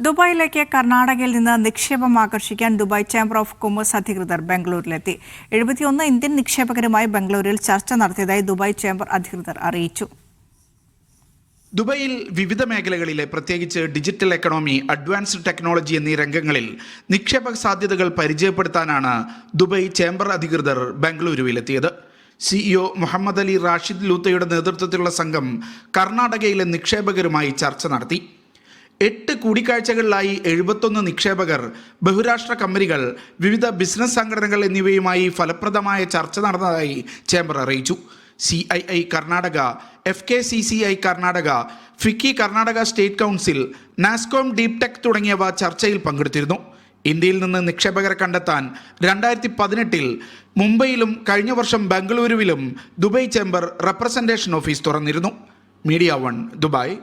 ദുബായിലേക്ക് കർണാടകയിൽ നിന്ന് നിക്ഷേപം ആകർഷിക്കാൻ ദുബായ് ചേംബർ ഓഫ് കൊമേഴ്സ് അധികൃതർ ബംഗളൂരിലെത്തി. 71 ഇന്ത്യൻ നിക്ഷേപകരുമായി ബംഗളൂരിൽ ചർച്ച നടത്തിയതായി ദുബായ് ചേംബർ അധികൃതർ അറിയിച്ചു. ദുബായിൽ വിവിധ മേഖലകളിലെ പ്രത്യേകിച്ച് ഡിജിറ്റൽ എക്കണോമി, അഡ്വാൻസ്ഡ് ടെക്നോളജി എന്നീ രംഗങ്ങളിൽ നിക്ഷേപക സാധ്യതകൾ പരിചയപ്പെടുത്താനാണ് ദുബായ് ചേംബർ അധികൃതർ ബംഗളൂരുവിലെത്തിയത്. CEO മുഹമ്മദ് അലി റാഷിദ് ലൂത്തയുടെ നേതൃത്വത്തിലുള്ള സംഘം കർണാടകയിലെ നിക്ഷേപകരുമായി ചർച്ച നടത്തി. 8 കൂടിക്കാഴ്ചകളിലായി 71 നിക്ഷേപകർ, ബഹുരാഷ്ട്ര കമ്പനികൾ, വിവിധ ബിസിനസ് സംഘടനകൾ എന്നിവയുമായി ഫലപ്രദമായ ചർച്ച നടന്നതായി ചേംബർ അറിയിച്ചു. CII Karnataka, FKCCI Karnataka, FICCI Karnataka state council, NASSCOM deep tech തുടങ്ങിയവ ചർച്ചയിൽ പങ്കെടുത്തിരുന്നു. ഇന്ത്യയിൽ നിന്ന് നിക്ഷേപകരെ കണ്ടെത്താൻ 2018 മുംബൈയിലും കഴിഞ്ഞ വർഷം ബംഗളൂരുവിലും ദുബായ് ചേംബർ റെപ്രസെന്റേഷൻ ഓഫീസ് തുറന്നിരുന്നു. Media 1 Dubai.